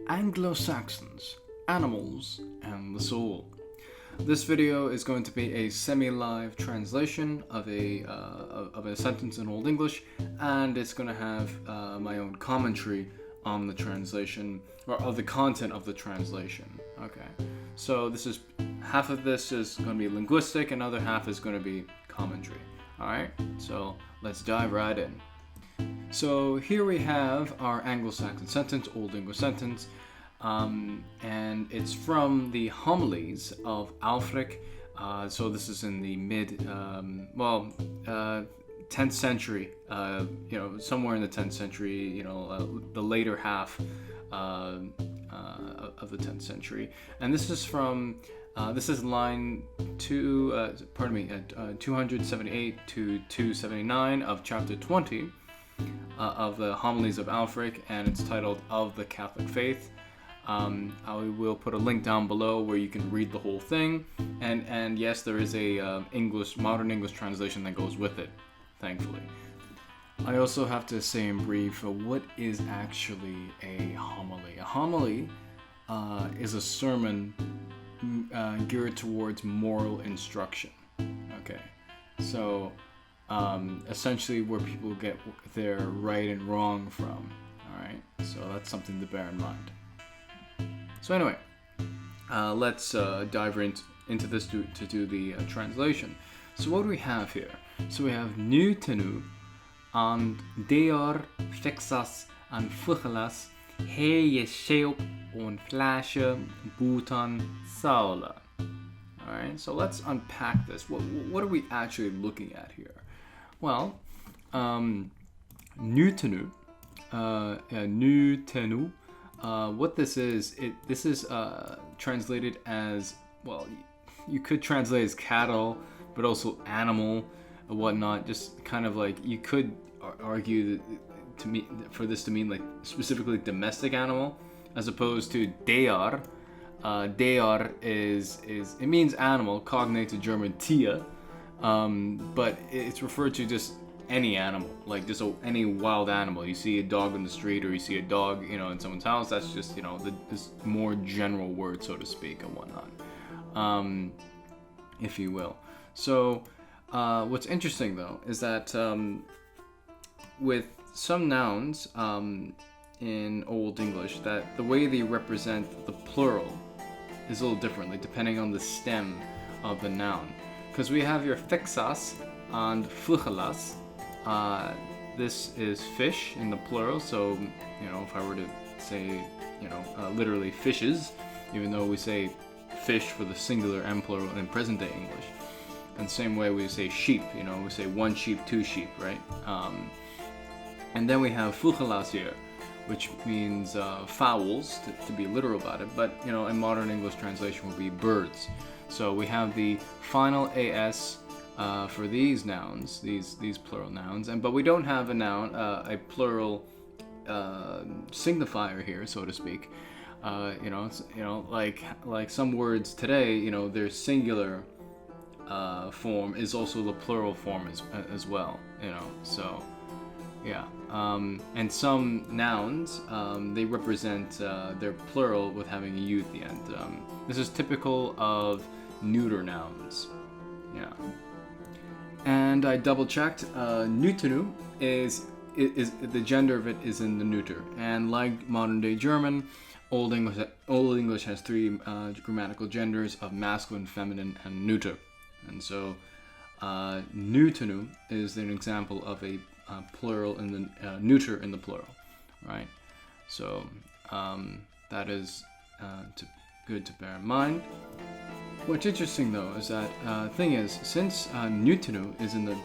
Anglo-Saxons, Animals, and the Soul. This video is going to be a semi-live translation of a sentence in Old English, and it's going to have my own commentary on the translation, or of the content of the translation. Okay, so half of this is going to be linguistic, and other half is going to be commentary. Alright, so let's dive right in. So here we have our Anglo-Saxon sentence, Old English sentence, and it's from the Homilies of Ælfrîc. So this is in the 10th century, somewhere in the 10th century, the later half of the 10th century. And this is from, this is line 278 to 279 of chapter 20 of the Homilies of Ælfrîc, and it's titled Of the Catholic Faith. I will put a link down below where you can read the whole thing, and yes, there is a modern English translation that goes with it, thankfully. I also have to say in brief, what is actually a homily? A homily is a sermon geared towards moral instruction. Okay, so essentially where people get their right and wrong from. Alright, so that's something to bear in mind. So anyway, let's dive into this to do the translation. So what do we have here? So we have nu tenu and deor fixas and fuchelas heye sheop on flashe butan saula. Alright, so let's unpack this. What are we actually looking at here? Well, nu tenu, what this is, this is translated as, well, you could translate as cattle, but also animal and whatnot. Just kind of like, you could argue that for this to mean like specifically domestic animal, as opposed to dear. Dear is it means animal, cognate to German Tier, but it's referred to just any animal, like just any wild animal. You see a dog in the street, or you see a dog, in someone's house. That's just, this more general word, so to speak, and whatnot, if you will. So, what's interesting though is that with some nouns in Old English, that the way they represent the plural is a little differently depending on the stem of the noun. Because we have your fixas and fuchelas. This is fish in the plural, so, if I were to say, literally fishes, even though we say fish for the singular and plural in present day English. And same way we say sheep, we say one sheep, two sheep, right? And then we have fuchelas here, which means fowls, to be literal about it, but, in modern English translation would be birds. So we have the final as for these nouns, these plural nouns, but we don't have a noun, a plural signifier here, so to speak. Like some words today, their singular form is also the plural form as well. So yeah. And some nouns, they represent their plural with having a u at the end. This is typical of neuter nouns. Yeah. And I double checked. Nutenu is the gender of it is in the neuter. And like modern day German, Old English has three grammatical genders of masculine, feminine, and neuter. And so nutenu is an example of a plural in the neuter in the plural, right? So that is good to bear in mind. What's interesting though is that thing is, since nutenu is in the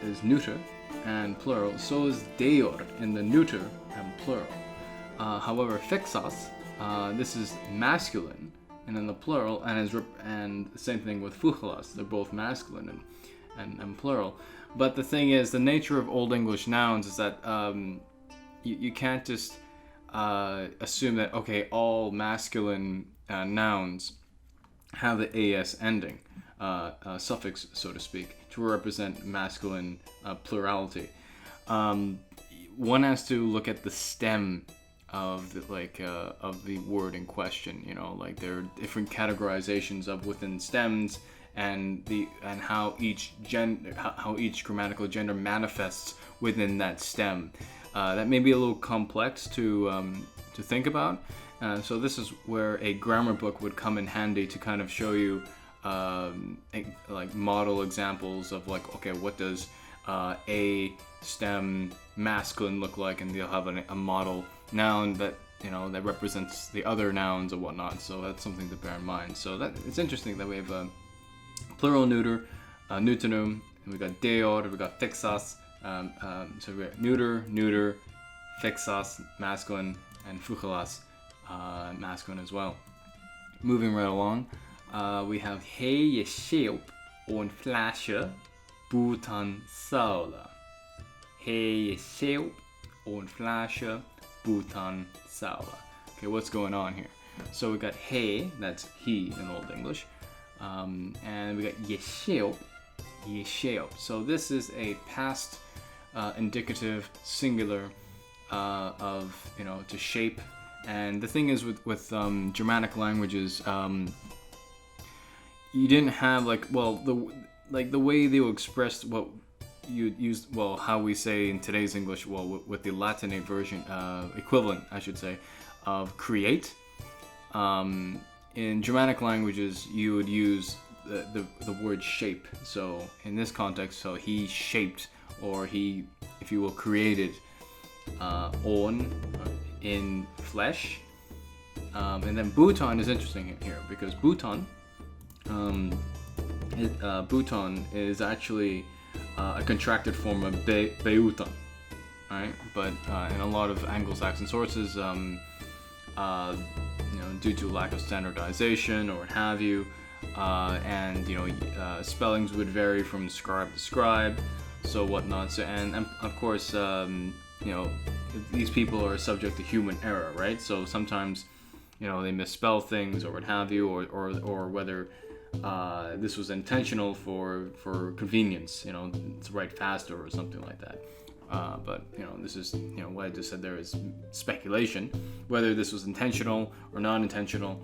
is neuter and plural, so is deor in the neuter and plural. However, fixas, this is masculine and in the plural, and the same thing with fuchelas. They're both masculine and plural. But the thing is, the nature of Old English nouns is that you can't just assume that, okay, all masculine nouns have the as ending, suffix, so to speak, to represent masculine plurality. One has to look at the stem of the word in question. Like there are different categorizations of within stems, and how each grammatical gender manifests within that stem. That may be a little complex to think about. So this is where a grammar book would come in handy to kind of show you like model examples of like, okay, what does a stem masculine look like, and they'll have a model noun that that represents the other nouns or whatnot. So that's something to bear in mind. So that it's interesting that we have a plural neuter, neutinum, and we got deor, we got fixas. So we got neuter, fixas, masculine, and fuchelas, masculine as well. Moving right along, we have he yeshilp on flashe butan saula. He yeshilp on flashe butan saula. Okay, what's going on here? So we got he, that's he in Old English, and we got yeshilp. So this is a past indicative singular of to shape. And the thing is with Germanic languages, you didn't have the way they will express what you use, how we say in today's English, with the Latinate version equivalent, I should say, of create. In Germanic languages, you would use the word shape. So in this context, so he shaped, or he, if you will, created on in flesh. And then butan is interesting here because butan is actually a contracted form of beutan, right? But in a lot of Anglo-Saxon sources, due to lack of standardization or what have you, and spellings would vary from scribe to scribe, so whatnot. So and of course, these people are subject to human error, right? So sometimes, they misspell things or what have you, or whether this was intentional for convenience, to write faster or something like that. But this is what I just said there is speculation. Whether this was intentional or non-intentional,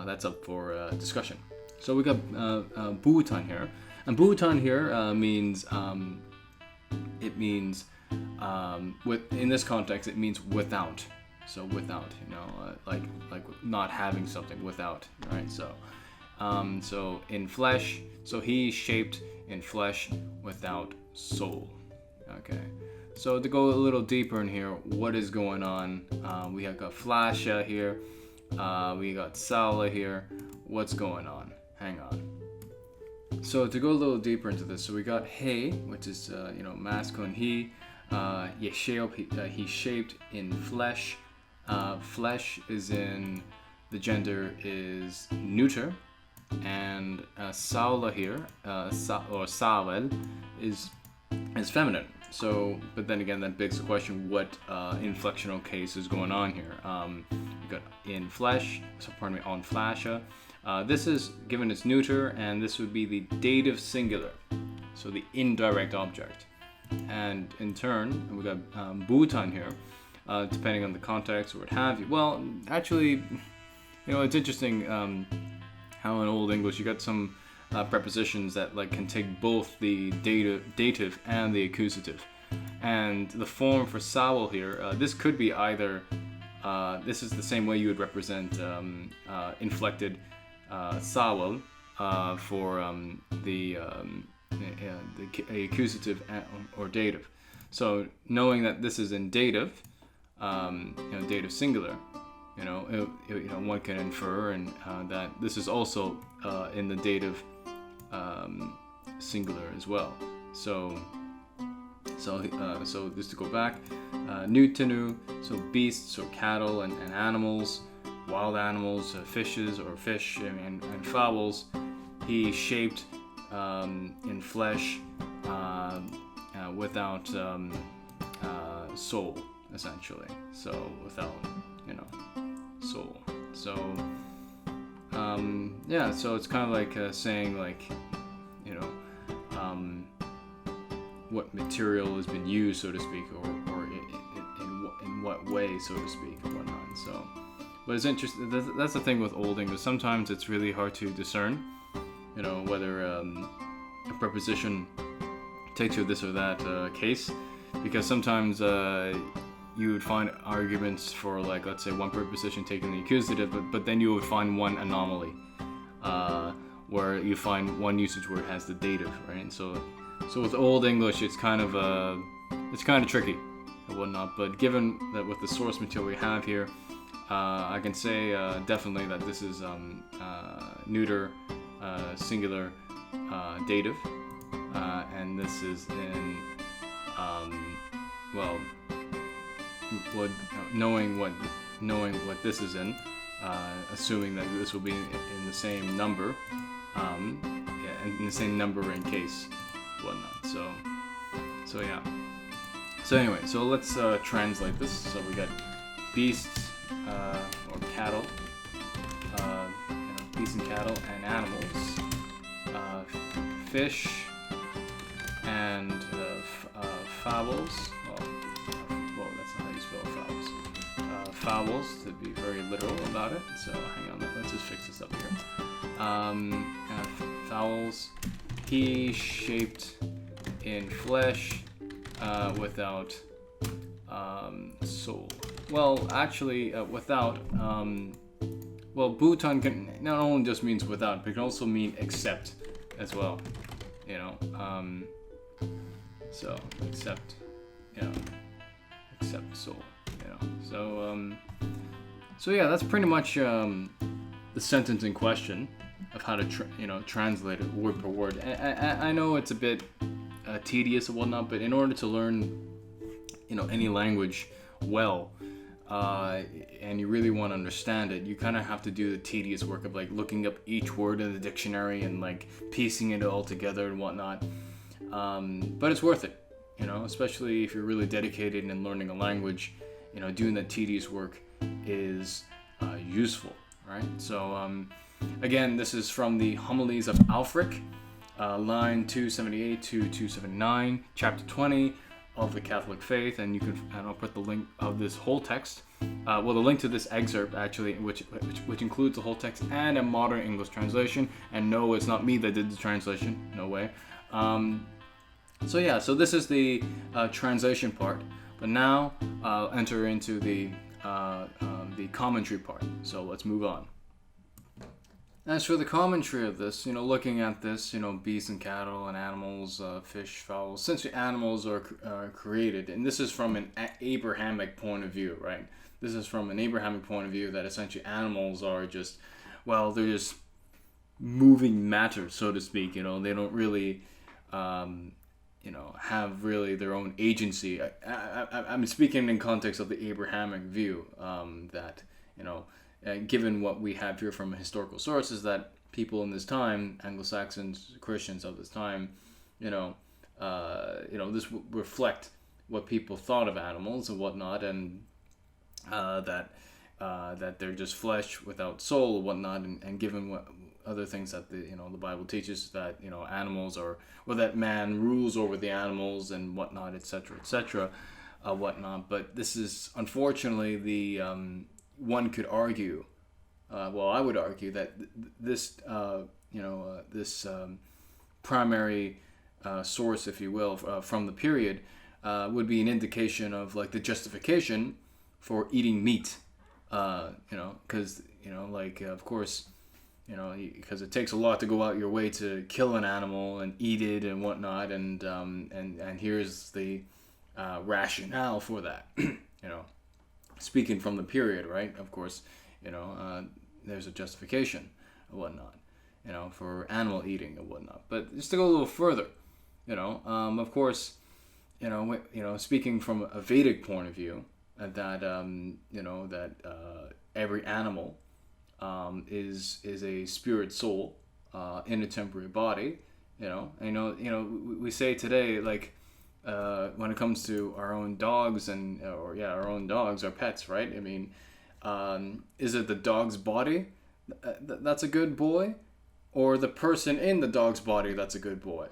that's up for discussion. So we got butan here, and butan here means in this context it means without. So without, like not having something without, right? So so in flesh, so he shaped in flesh without soul. Okay, so to go a little deeper in here, what is going on? We have got flasha here, we got sala here. What's going on? Hang on. So to go a little deeper into this, so we got he, which is masculine he, yesheop, he shaped in flesh. Flesh is in the gender is neuter, and saula here, or sawel, is feminine. So, but then again, that begs the question: what inflectional case is going on here? We got in flesh, on flasha. This is given its neuter, and this would be the dative singular, so the indirect object. And in turn, we got butan here, depending on the context or what have you. Well, actually, it's interesting how in Old English you got some prepositions that can take both the dative and the accusative. And the form for sawel here, this could be either, this is the same way you would represent inflected sawel for the accusative or dative. So knowing that this is in dative, dative singular, one can infer and that this is also in the dative singular as well. So just to go back, nutinu, so beasts or cattle and animals, wild animals, fishes or fish and fowls, he shaped in flesh without soul, essentially. So without soul. So so it's kind of like saying what material has been used, so to speak, or in what way, so to speak, and whatnot. So, but it's interesting. That's the thing with Old English. Sometimes it's really hard to discern, whether a preposition takes you this or that case, because sometimes you would find arguments for, like, let's say one preposition taking the accusative, but then you would find one anomaly where you find one usage where it has the dative, right? So with Old English, it's kind of tricky and whatnot. But given that with the source material we have here, I can say definitely that this is neuter, singular, dative, and this is in knowing what this is in, assuming that this will be in the same number, in the same number in case, whatnot. So yeah. So anyway, so let's translate this. So we got beasts or cattle, beasts and cattle and animals, fish and fowls. Well, that's not how you spell fowls. Fowls, to be very literal about it. So hang on, let's just fix this up here. Fowls, he shaped in flesh, without soul. Well, actually, without. Bhutan can not only just means without, but it can also mean except as well. So except soul. So yeah, that's pretty much the sentence in question of how to translate it word per word. I know it's a bit tedious and whatnot, but in order to learn any language well, and you really want to understand it, you kind of have to do the tedious work of, like, looking up each word in the dictionary and, like, piecing it all together and whatnot. But it's worth it, especially if you're really dedicated in learning a language. Doing that tedious work is useful, right? So again, this is from the Homilies of Ælfrîc, line 278 to 279, chapter 20 of the Catholic Faith, and I'll put the link of this whole text. The link to this excerpt, actually, which includes the whole text and a modern English translation. And no, it's not me that did the translation. No way. So this is the translation part. But now I'll enter into the commentary part. So let's move on. As for the commentary of this, looking at this, beasts and cattle and animals, fish, fowls, essentially animals are created. And this is from an Abrahamic point of view, right? This is from an Abrahamic point of view that essentially animals are just, they're just moving matter, so to speak. They don't really, have really their own agency. I'm speaking in context of the Abrahamic view, that, given what we have here from historical sources, that people in this time, Anglo-Saxons, Christians of this time, this reflect what people thought of animals and whatnot, and that they're just flesh without soul and whatnot, and given what other things that the Bible teaches, that animals are, or that man rules over the animals and whatnot, etc., whatnot. But this is unfortunately the one could argue, I would argue that this primary source, if you will, from the period, would be an indication of, like, the justification for eating meat, because of course, because it takes a lot to go out your way to kill an animal and eat it and whatnot, and here's the rationale for that. Speaking from the period, right? Of course, there's a justification and whatnot, for animal eating and whatnot. But just to go a little further, of course, speaking from a Vedic point of view, that every animal is a spirit soul in a temporary body. We say today, like, when it comes to our own dogs our pets, right? I mean, is it the dog's body that's a good boy, or the person in the dog's body that's a good boy?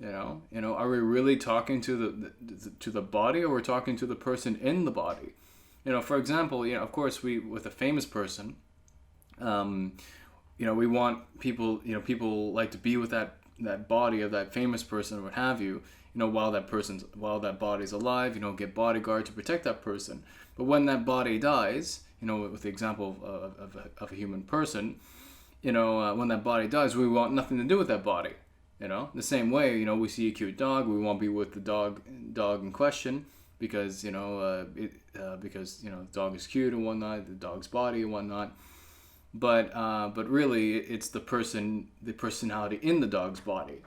Are we really talking to the body, or we're talking to the person in the body? For example, of course, with a famous person, we want people, people like to be with that body of that famous person or what have you, while that body's alive, get bodyguard to protect that person. But when that body dies, with the example of a human person, when that body dies, we want nothing to do with that body. The same way, we see a cute dog, we won't be with the dog in question because, because the dog is cute and whatnot, the dog's body and whatnot. But really, it's the personality in the dog's body,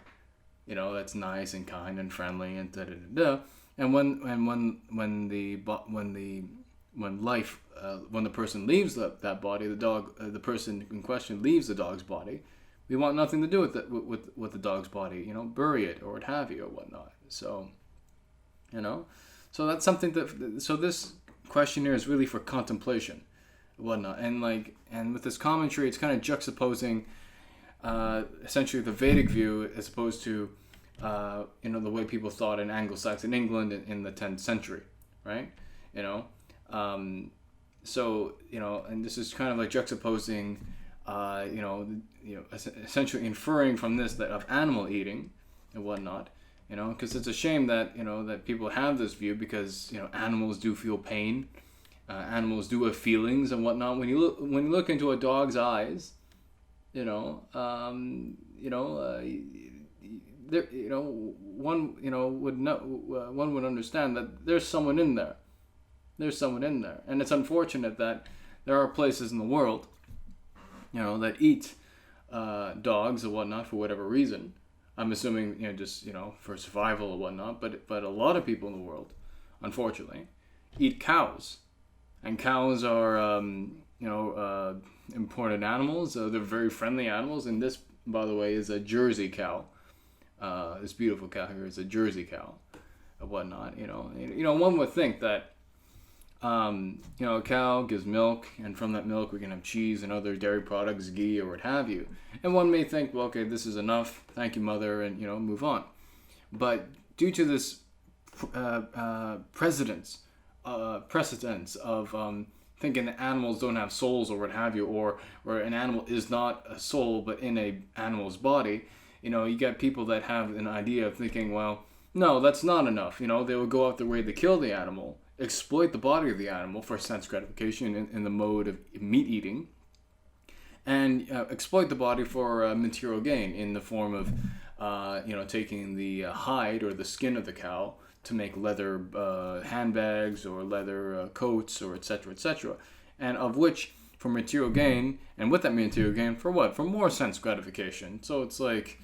that's nice and kind and friendly and da da da da. And when the person leaves that body, the person in question leaves the dog's body, we want nothing to do with the dog's body, bury it or what have you or whatnot. So, so that's something so this question here is really for contemplation, whatnot, and with this commentary, it's kind of juxtaposing essentially the Vedic view as opposed to the way people thought in Anglo-Saxon England in the 10th century, right? So and this is kind of like juxtaposing, essentially inferring from this that of animal eating and whatnot, because it's a shame that that people have this view because animals do feel pain. Animals do have feelings and whatnot. When you look into a dog's eyes, one would understand that there's someone in there. There's someone in there, and it's unfortunate that there are places in the world, that eat dogs or whatnot for whatever reason. I'm assuming just for survival or whatnot. But a lot of people in the world, unfortunately, eat cows. And cows are, important animals. They're very friendly animals. And this, by the way, is a Jersey cow. This beautiful cow here is a Jersey cow, and whatnot. One would think that, a cow gives milk, and from that milk we can have cheese and other dairy products, ghee or what have you. And one may think, well, okay, this is enough. Thank you, mother, and move on. But due to this precedence of thinking that animals don't have souls or what have you, or an animal is not a soul but in a animal's body, you get people that have an idea of thinking, well, no, that's not enough. They will go out their way to kill the animal, exploit the body of the animal for sense gratification in the mode of meat eating, and exploit the body for material gain in the form of taking the hide or the skin of the cow to make leather handbags or leather coats or etc., and of which for material gain, and with that material gain for what? For more sense gratification. So it's like,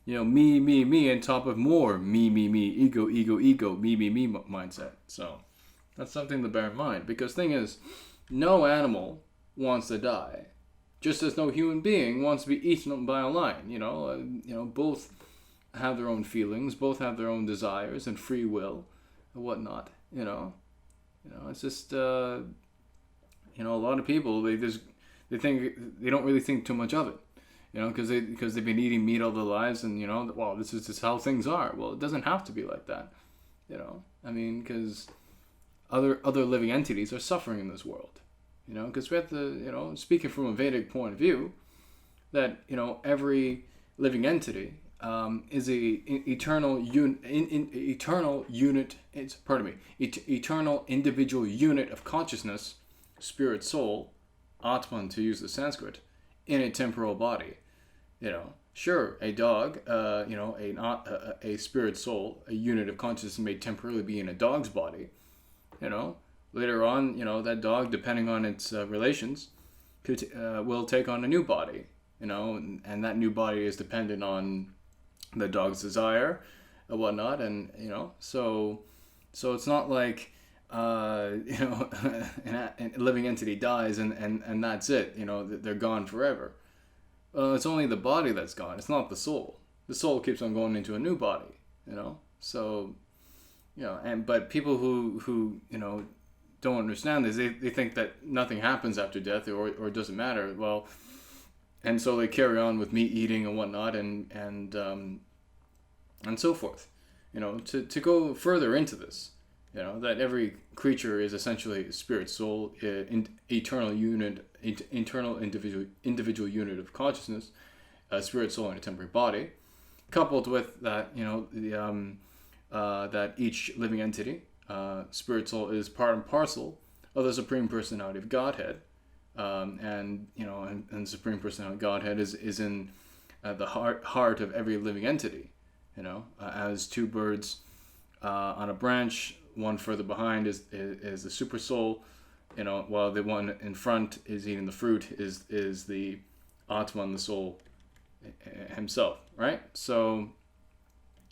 me on top of more me, ego, me mindset. So that's something to bear in mind, because thing is, no animal wants to die, just as no human being wants to be eaten by a lion. Both have their own feelings, both have their own desires and free will and whatnot. It's just a lot of people, they think they don't really think too much of it, because they've been eating meat all their lives, and well, this is just how things are. Well, it doesn't have to be like that, because other living entities are suffering in this world, because we have to, speaking from a Vedic point of view, that every living entity is eternal individual unit of consciousness, spirit, soul, Atman to use the Sanskrit, in a temporal body. Sure, a dog, a spirit soul, a unit of consciousness may temporarily be in a dog's body. Later on, that dog, depending on its relations, will take on a new body. And that new body is dependent on the dog's desire and whatnot, and so it's not like a living entity dies and that's it, they're gone forever. It's only the body that's gone, it's not the soul. The soul keeps on going into a new body, so but people who don't understand this, they think that nothing happens after death, or it doesn't matter. Well, and so they carry on with meat eating and whatnot, and so forth. To go further into this, You know, that every creature is essentially a spirit, soul, eternal individual unit of consciousness, spirit, soul, and a temporary body, coupled with that, you know, that each living entity, spirit, soul, is part and parcel of the Supreme Personality of Godhead, and you know, and Supreme Personality of Godhead is in the heart of every living entity. You know, as two birds on a branch. One further behind is the super soul, you know, while the one in front is eating the fruit is the Atman, the soul himself, right? So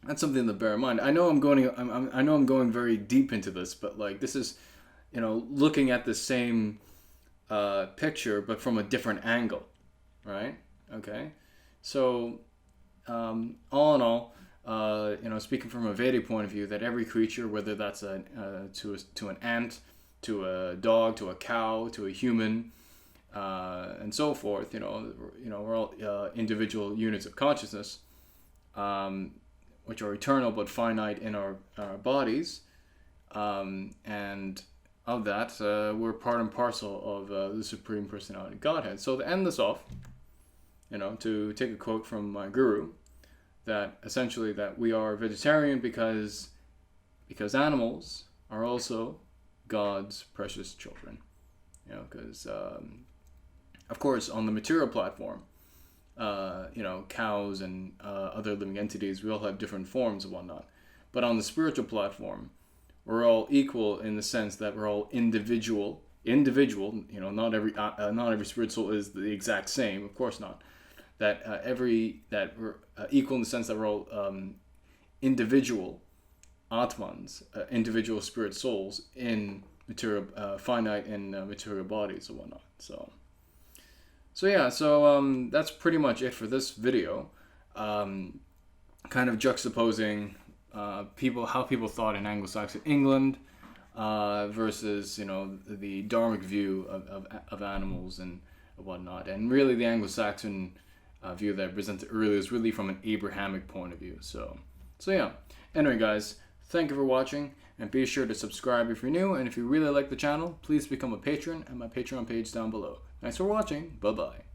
that's something to bear in mind. I know I'm going very deep into this, but like this is, you know, looking at the same picture but from a different angle, right? Okay, so all in all. You know, speaking from a Vedic point of view, that every creature, whether that's to an ant, to a dog, to a cow, to a human, and so forth, you know, we're all individual units of consciousness, which are eternal but finite in our bodies, and of that, we're part and parcel of the Supreme Personality of Godhead. So to end this off, you know, to take a quote from my guru, that essentially that we are vegetarian because animals are also God's precious children. You know, because of course on the material platform, you know, cows and other living entities, we all have different forms and whatnot. But on the spiritual platform, we're all equal in the sense that we're all individual. You know, not every spirit soul is the exact same. Of course not. That we're equal in the sense that we're all individual Atmans, individual spirit souls in material, finite in material bodies and whatnot. So yeah. So that's pretty much it for this video. Kind of juxtaposing how people thought in Anglo-Saxon England versus, you know, the Dharmic view of animals and whatnot, and really the Anglo-Saxon view that I presented earlier is really from an Abrahamic point of view. So yeah. Anyway, guys, thank you for watching, and be sure to subscribe if you're new, and if you really like the channel, please become a patron at my Patreon page down below. Thanks for watching. Bye-bye.